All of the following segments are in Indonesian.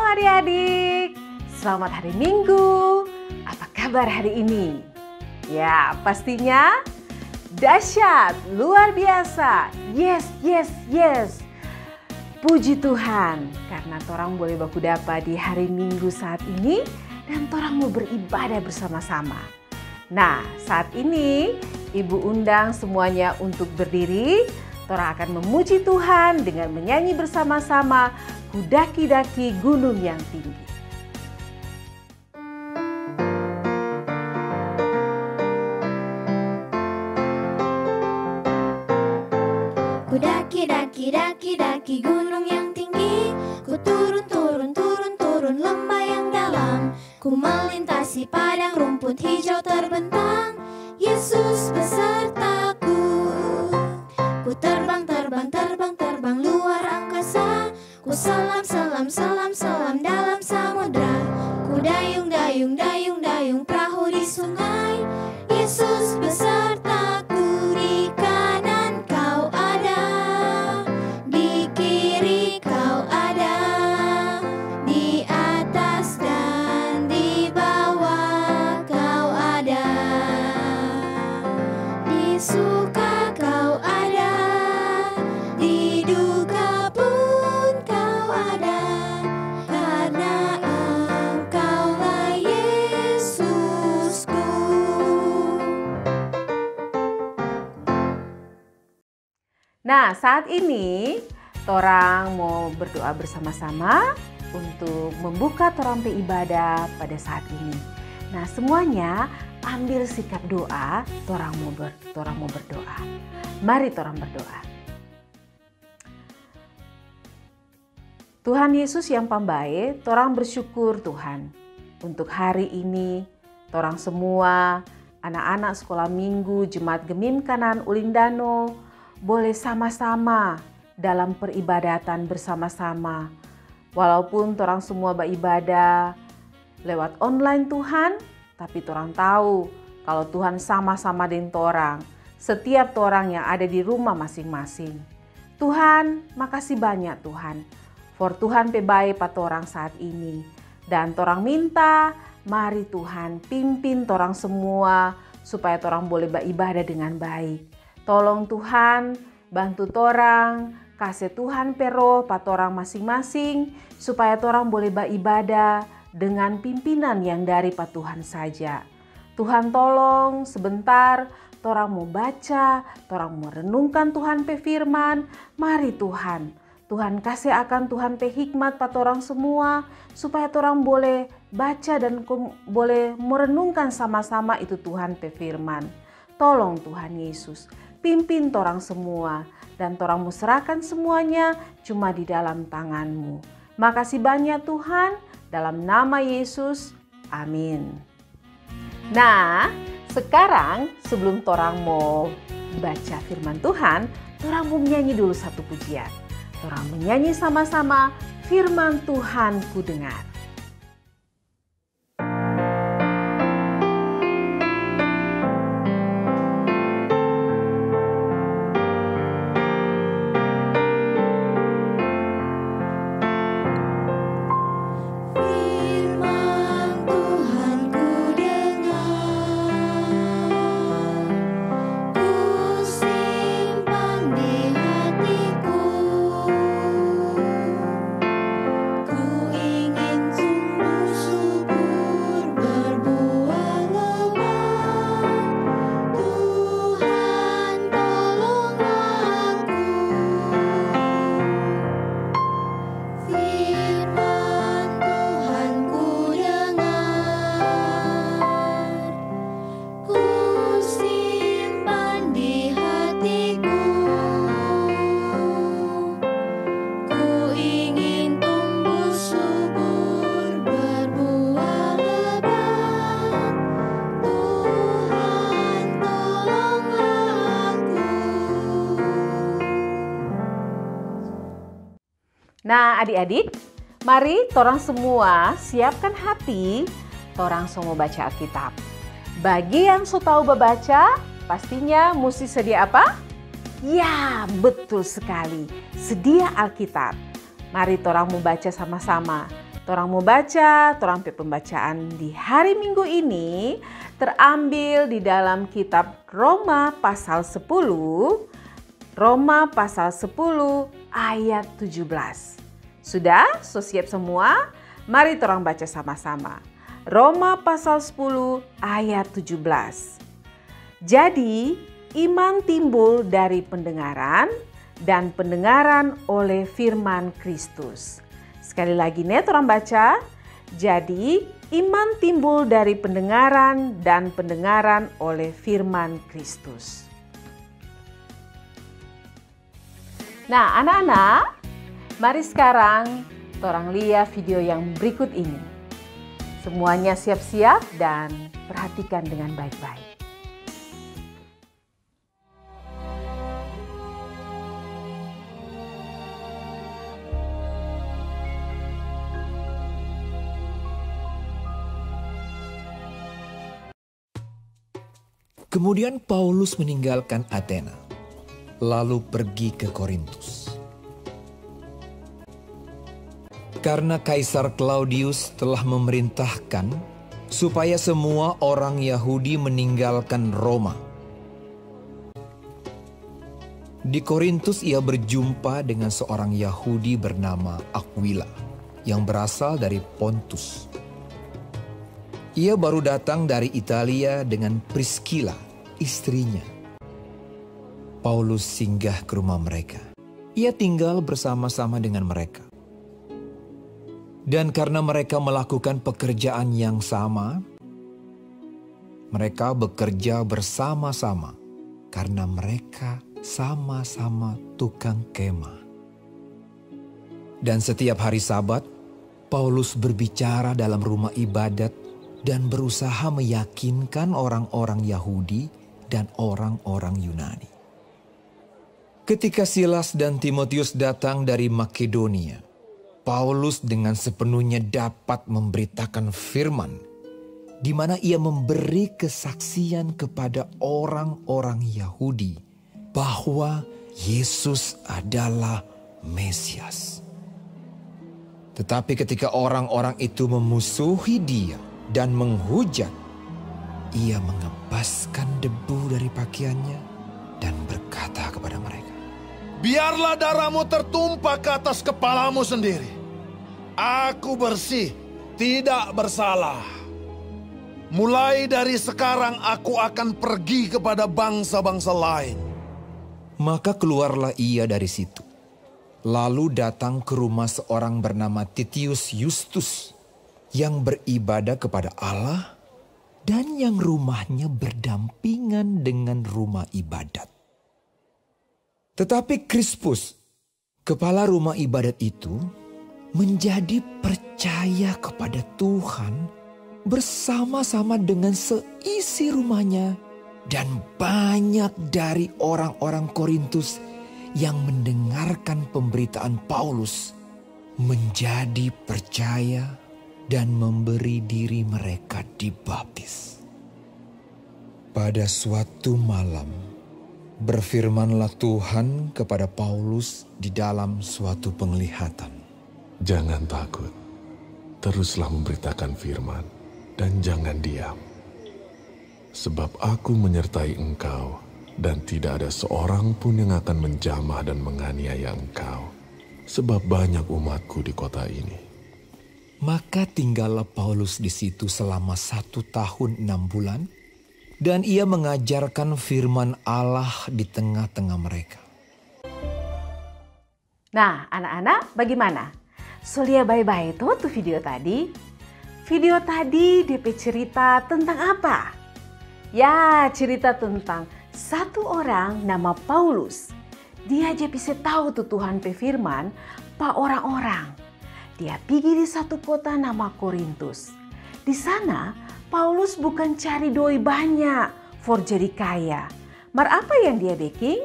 adik-adik, selamat hari Minggu. Apa kabar hari ini? Ya, pastinya dahsyat, luar biasa. Yes, yes, yes. Puji Tuhan, karena torang boleh baku dapa di hari Minggu saat ini dan torang mau beribadah bersama-sama. Nah, saat ini Ibu undang semuanya untuk berdiri. Torang akan memuji Tuhan dengan menyanyi bersama-sama Ku daki-daki gunung yang tinggi. Ku daki-daki gunung yang tinggi, ku turun lembah yang dalam, ku melintasi padang rumput hijau terbentang, Yesus besertaku. Ku terbang luar angkasa, ku selam dalam samudra, ku dayung perahu di sungai, Yesus besertaku. Di kanan kau ada, di kiri kau ada, di atas dan di bawah kau ada, di suka kau ada, di duka pun kau ada, karena Engkaulah Yesusku. Nah, saat ini torang mau berdoa bersama-sama untuk membuka torang pe ibadah pada saat ini. Nah, semuanya ambil sikap doa, torang mau berdoa. Mari torang berdoa. Tuhan Yesus yang pambae, torang bersyukur Tuhan untuk hari ini. Torang semua anak-anak sekolah minggu Jemaat Gemim Kanan Ulindano boleh sama-sama dalam peribadatan bersama-sama. Walaupun torang semua beribadah lewat online Tuhan, tapi torang tahu kalau Tuhan sama-sama dengan torang, setiap torang yang ada di rumah masing-masing. Tuhan, makasih banyak Tuhan, for Tuhan pe bae pa torang saat ini. Dan torang minta, mari Tuhan pimpin torang semua supaya torang boleh beribadah dengan baik. Tolong Tuhan, bantu torang, kasih Tuhan peroh pa torang masing-masing, supaya torang boleh beribadah dengan pimpinan yang dari pa Tuhan saja. Tuhan tolong sebentar, torang mau baca, torang mau renungkan Tuhan pe firman. Mari Tuhan, Tuhan kasih akan Tuhan pe hikmat pa torang semua, supaya torang boleh baca dan boleh merenungkan sama-sama itu Tuhan pe firman. Tolong Tuhan Yesus, pimpin torang semua, dan torang mau serahkan semuanya cuma di dalam tangan-Mu. Makasih banyak Tuhan, dalam nama Yesus, amin. Nah, sekarang sebelum torang mau baca firman Tuhan, torang mau menyanyi dulu satu pujian. Torang menyanyi sama-sama, firman Tuhan ku dengar. Nah adik-adik, mari torang semua siapkan hati, torang semua baca Alkitab. Bagi yang so tahu baca, pastinya mesti sedia apa? Ya, betul sekali, sedia Alkitab. Mari torang membaca sama-sama. Torang mau baca, torang pe pembacaan di hari Minggu ini terambil di dalam kitab Roma pasal 10. Roma pasal 10 ayat 17. Sudah? So siap semua? Mari torang baca sama-sama. Roma pasal 10 ayat 17. Jadi iman timbul dari pendengaran dan pendengaran oleh firman Kristus. Sekali lagi nih orang baca. Jadi iman timbul dari pendengaran dan pendengaran oleh firman Kristus. Nah anak-anak, mari sekarang orang lihat video yang berikut ini. Semuanya siap-siap dan perhatikan dengan baik-baik. Kemudian Paulus meninggalkan Athena, lalu pergi ke Korintus. Karena Kaisar Claudius telah memerintahkan supaya semua orang Yahudi meninggalkan Roma. Di Korintus ia berjumpa dengan seorang Yahudi bernama Aquila yang berasal dari Pontus. Ia baru datang dari Italia dengan Priscilla, istrinya. Paulus singgah ke rumah mereka. Ia tinggal bersama-sama dengan mereka. Dan karena mereka melakukan pekerjaan yang sama, mereka bekerja bersama-sama karena mereka sama-sama tukang kemah. Dan setiap hari Sabat, Paulus berbicara dalam rumah ibadat dan berusaha meyakinkan orang-orang Yahudi dan orang-orang Yunani. Ketika Silas dan Timotius datang dari Makedonia, Paulus dengan sepenuhnya dapat memberitakan firman, di mana ia memberi kesaksian kepada orang-orang Yahudi bahwa Yesus adalah Mesias. Tetapi ketika orang-orang itu memusuhi dia dan menghujat, ia mengebaskan debu dari pakaiannya dan berkata kepada mereka, "Biarlah darahmu tertumpah ke atas kepalamu sendiri. Aku bersih, tidak bersalah. Mulai dari sekarang aku akan pergi kepada bangsa-bangsa lain." Maka keluarlah ia dari situ, lalu datang ke rumah seorang bernama Titius Justus yang beribadah kepada Allah dan yang rumahnya berdampingan dengan rumah ibadat. Tetapi Krispus, kepala rumah ibadat itu, menjadi percaya kepada Tuhan bersama-sama dengan seisi rumahnya, dan banyak dari orang-orang Korintus yang mendengarkan pemberitaan Paulus menjadi percaya dan memberi diri mereka dibaptis. Pada suatu malam, berfirmanlah Tuhan kepada Paulus di dalam suatu penglihatan. Jangan takut, teruslah memberitakan firman dan jangan diam. Sebab aku menyertai engkau dan tidak ada seorang pun yang akan menjamah dan menganiaya engkau. Sebab banyak umatku di kota ini. Maka tinggallah Paulus di situ selama 1 tahun 6 bulan. Dan ia mengajarkan firman Allah di tengah-tengah mereka. Nah anak-anak bagaimana? So lihat baik-baik tuh video tadi. Video tadi DP cerita tentang apa? Ya cerita tentang satu orang nama Paulus. Dia aja bisa tahu tuh Tuhan pe firman pa orang-orang. Dia pergi di satu kota nama Korintus. Di sana Paulus bukan cari doi banyak for jadi kaya. Mar apa yang dia bikin?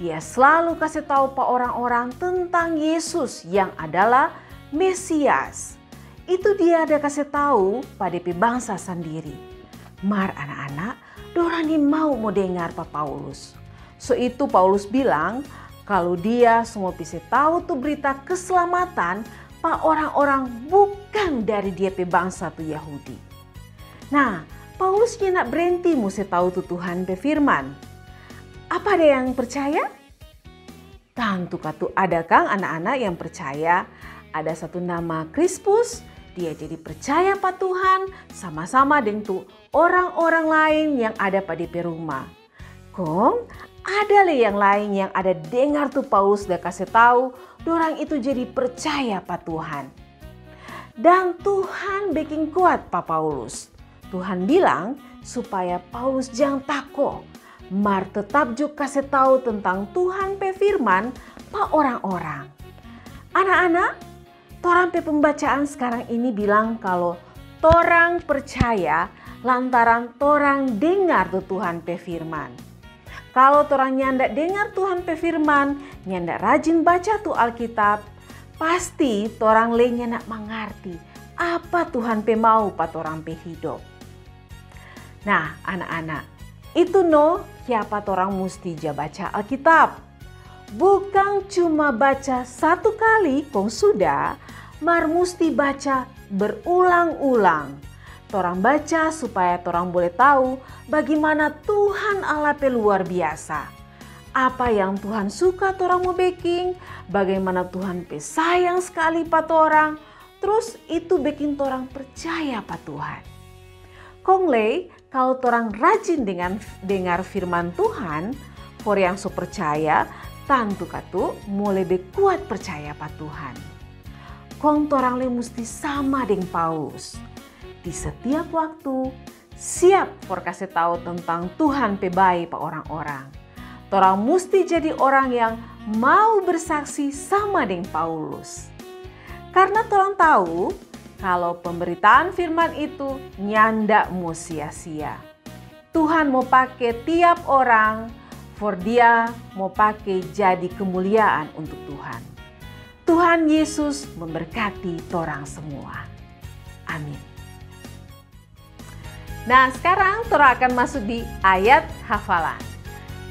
Dia selalu kasih tahu pak orang-orang tentang Yesus yang adalah Mesias. Itu dia ada kasih tahu pada bangsa sendiri. Mar anak-anak, dorang ini mau dengar pak Paulus. So itu Paulus bilang kalau dia semua bisa tahu tuh berita keselamatan pa orang-orang bukan dari dia pe bangsa tu Yahudi. Nah, Paulus nak berhenti mesti tahu tu Tuhan pe firman. Apa ada yang percaya? Tentu katu ada kang anak-anak yang percaya. Ada satu nama Crispus, dia jadi percaya pa Tuhan sama-sama dengan tu orang-orang lain yang ada pada di rumah. Kong ada le yang lain yang ada dengar tuh Paulus dah kasih tahu, dorang itu jadi percaya pa Tuhan. Dan Tuhan bikin kuat pa Paulus. Tuhan bilang supaya Paulus jangan takut, mar tetap juga kasih tahu tentang Tuhan pe firman pa orang-orang. Anak-anak, torang pe pembacaan sekarang ini bilang kalau torang percaya lantaran torang dengar tuh Tuhan pe firman. Kalau torang nyandak dengar Tuhan pe firman, nyandak rajin baca tuh Alkitab, pasti torang le nyandak mengerti apa Tuhan pe mau pa torang pe hidup. Nah anak-anak, itu siapa torang mesti baca Alkitab. Bukan cuma baca satu kali kong sudah, mar mesti baca berulang-ulang. Torang baca supaya torang boleh tahu bagaimana Tuhan Allah pe luar biasa. Apa yang Tuhan suka torang mau baking, bagaimana Tuhan pe sayang sekali pa torang. Terus itu bikin torang percaya pa Tuhan. Kongle, kalau torang rajin dengan dengar firman Tuhan, for yang so percaya, tentu katu mau lebih kuat percaya pa Tuhan. Kong torang le mesti sama dengan Paulus. Di setiap waktu siap for kasih tahu tentang Tuhan pe baik pa orang-orang. Torang mesti jadi orang yang mau bersaksi sama dengan Paulus. Karena torang tahu kalau pemberitaan firman itu nyanda mau sia-sia. Tuhan mau pakai tiap orang, for dia mau pakai jadi kemuliaan untuk Tuhan. Tuhan Yesus memberkati torang semua. Amin. Nah sekarang torang akan masuk di ayat hafalan.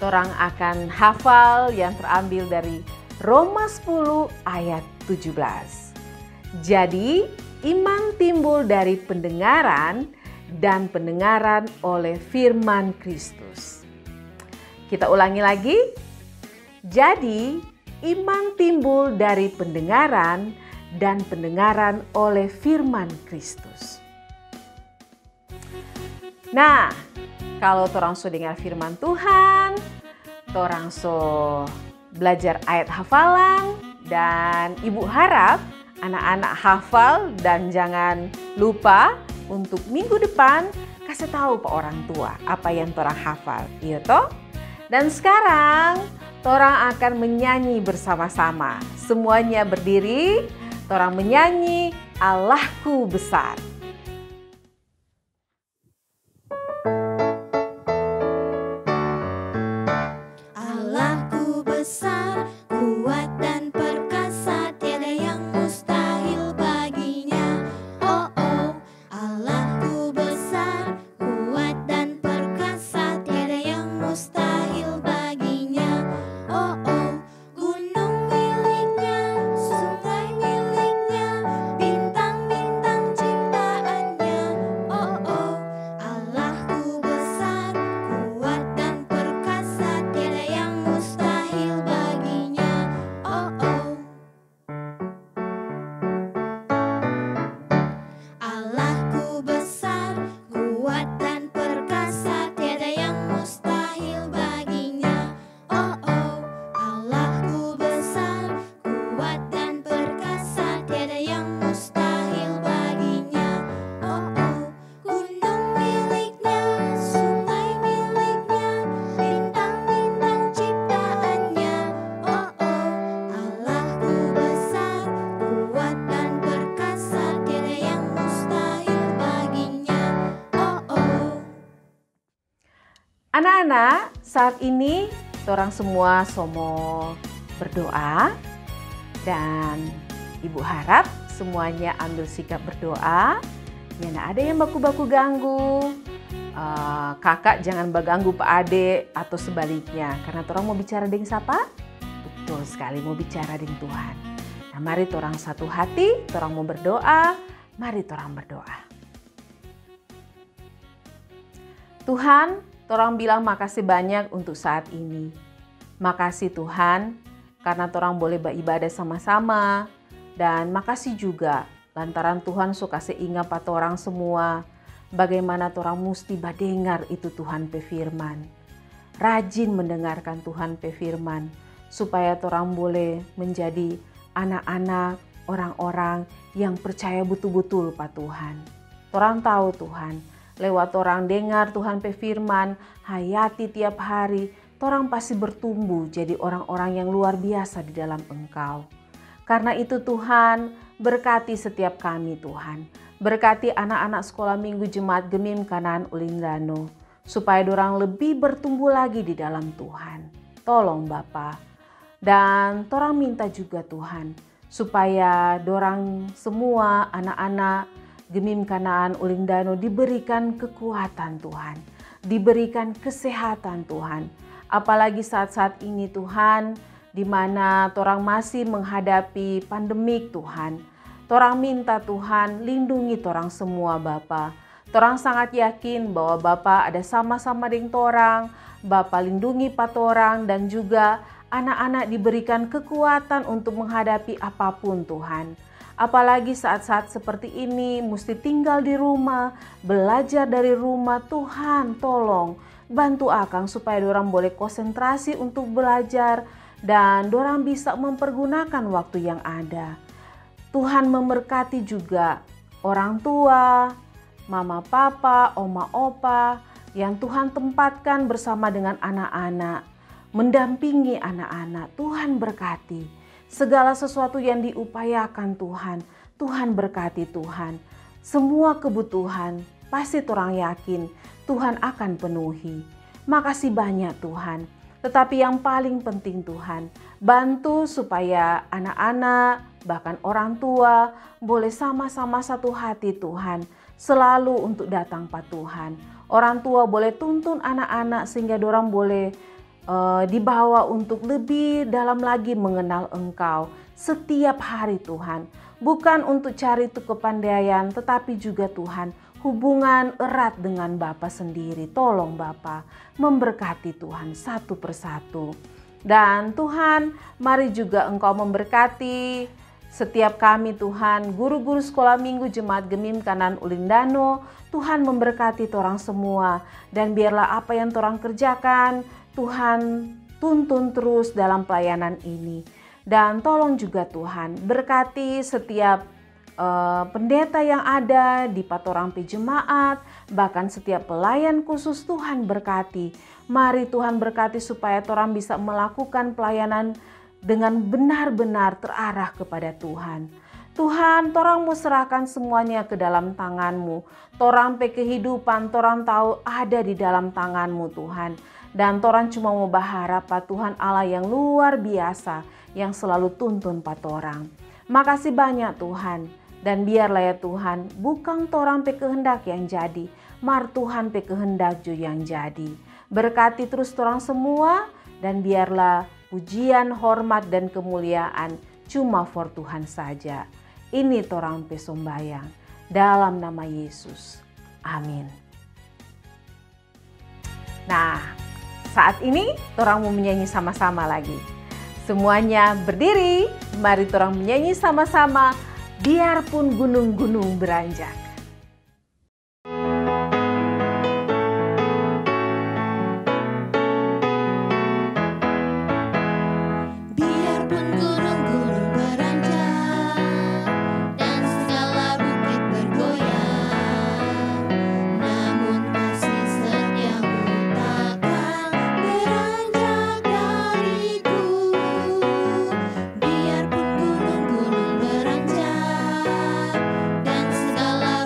Torang akan hafal yang terambil dari Roma 10 ayat 17. Jadi iman timbul dari pendengaran dan pendengaran oleh firman Kristus. Kita ulangi lagi. Jadi iman timbul dari pendengaran dan pendengaran oleh firman Kristus. Nah, kalau torang so dengar firman Tuhan, torang so belajar ayat hafalan, dan ibu harap anak-anak hafal dan jangan lupa untuk minggu depan kasih tahu ke orang tua apa yang torang hafal, iya toh? Dan sekarang torang akan menyanyi bersama-sama. Semuanya berdiri, torang menyanyi Allahku besar. Allahku besar, kuat dan perkasa, tiada yang mustahil baginya. Oh oh, Allahku besar, kuat dan perkasa, tiada yang mustahil baginya. Oh oh, gunung miliknya, sungai miliknya, bintang-bintang ciptaannya. Oh oh, Allahku besar, kuat dan perkasa, tiada yang mustahil baginya. Oh oh, Allahku besar, kuat dan perkasa, tiada yang mustahil baginya. Oh oh, Allahku besar, kuat dan perkasa, tiada yang mustahil baginya. Oh oh, gunung miliknya, sungai miliknya, bintang-bintang ciptaannya. Oh oh, Allahku besar, kuat dan perkasa, tiada yang mustahil baginya. Oh oh. Anak-anak, saat ini torang semua somo berdoa, dan ibu harap semuanya ambil sikap berdoa. Ya, nggak ada yang baku-baku ganggu. Kakak jangan baganggu Pak Ade atau sebaliknya, karena torang mau bicara dengan siapa? Betul sekali, mau bicara dengan Tuhan. Nah, mari torang satu hati, torang mau berdoa, mari torang berdoa. Tuhan, torang bilang makasih banyak untuk saat ini. Makasih Tuhan, karena torang boleh beribadah sama-sama. Dan makasih juga lantaran Tuhan so kasih ingat pa torang semua bagaimana torang musti badengar itu Tuhan pe firman. Rajin mendengarkan Tuhan pe firman supaya torang boleh menjadi anak-anak orang-orang yang percaya betul-betul pa Tuhan. Torang tahu Tuhan, lewat torang dengar Tuhan pe firman, hayati tiap hari, torang pasti bertumbuh jadi orang-orang yang luar biasa di dalam Engkau. Karena itu Tuhan, berkati setiap kami Tuhan. Berkati anak-anak sekolah minggu Jemaat Gemim Kanan Ulindano, supaya dorang lebih bertumbuh lagi di dalam Tuhan. Tolong Bapa. Dan torang minta juga Tuhan, supaya dorang semua anak-anak Gemim Kanaan Ulindano diberikan kekuatan Tuhan, diberikan kesehatan Tuhan. Apalagi saat-saat ini Tuhan, di mana torang masih menghadapi pandemik Tuhan. Torang minta Tuhan lindungi torang semua Bapa. Torang sangat yakin bahwa Bapa ada sama-sama dengan torang. Bapa lindungi patorang dan juga anak-anak diberikan kekuatan untuk menghadapi apapun Tuhan. Apalagi saat-saat seperti ini mesti tinggal di rumah, belajar dari rumah. Tuhan tolong bantu akang supaya dorang boleh konsentrasi untuk belajar dan dorang bisa mempergunakan waktu yang ada. Tuhan memberkati juga orang tua, mama papa, oma opa yang Tuhan tempatkan bersama dengan anak-anak, mendampingi anak-anak. Tuhan berkati segala sesuatu yang diupayakan Tuhan. Tuhan berkati Tuhan. Semua kebutuhan pasti torang yakin Tuhan akan penuhi. Makasih banyak Tuhan. Tetapi yang paling penting Tuhan, bantu supaya anak-anak bahkan orang tua boleh sama-sama satu hati Tuhan. Selalu untuk datang pa Tuhan. Orang tua boleh tuntun anak-anak sehingga dorang boleh dibawa untuk lebih dalam lagi mengenal Engkau setiap hari Tuhan. Bukan untuk cari itu kepandaian, tetapi juga Tuhan hubungan erat dengan Bapa sendiri. Tolong Bapa memberkati Tuhan satu persatu. Dan Tuhan, mari juga Engkau memberkati setiap kami Tuhan, guru-guru sekolah minggu Jemaat Gemim Kanan Ulindano. Tuhan memberkati torang semua. Dan biarlah apa yang torang kerjakan, Tuhan tuntun terus dalam pelayanan ini. Dan tolong juga Tuhan, berkati setiap pendeta yang ada di patorang jemaat, bahkan setiap pelayan khusus. Tuhan berkati. Mari Tuhan berkati supaya torang bisa melakukan pelayanan dengan benar-benar terarah kepada Tuhan. Tuhan, torang mau serahkan semuanya ke dalam tangan-Mu. Torang pe kehidupan, torang tahu ada di dalam tangan-Mu Tuhan. Dan torang cuma mau berharap pa Tuhan Allah yang luar biasa, yang selalu tuntun pa torang. Makasih banyak Tuhan. Dan biarlah ya Tuhan, bukan torang pe kehendak yang jadi, mar Tuhan pe kehendak jo yang jadi. Berkati terus torang semua, dan biarlah pujian, hormat, dan kemuliaan cuma for Tuhan saja. Ini torang pe sombayang, dalam nama Yesus. Amin. Nah, saat ini torang mau menyanyi sama-sama lagi. Semuanya berdiri, mari torang menyanyi sama-sama. Biarpun gunung-gunung beranjak. Biarpun gunung-gunung beranjak dan segala bukit bergoyang, namun kasih setiamu takkan beranjak dariku. Biarpun gunung-gunung beranjak dan segala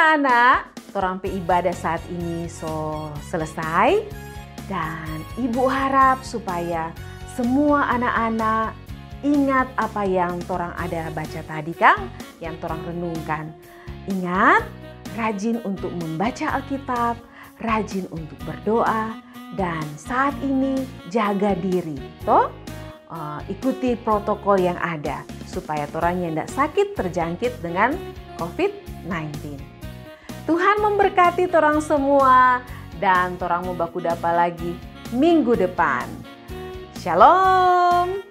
anak-anak, torang pe ibadah saat ini so selesai. Dan ibu harap supaya semua anak-anak ingat apa yang torang ada baca tadi Kang, yang torang renungkan. Ingat, rajin untuk membaca Alkitab, rajin untuk berdoa, dan saat ini jaga diri. Toh, ikuti protokol yang ada supaya torang tidak sakit terjangkit dengan COVID-19. Tuhan memberkati torang semua dan torang mau baku dapa lagi minggu depan. Shalom.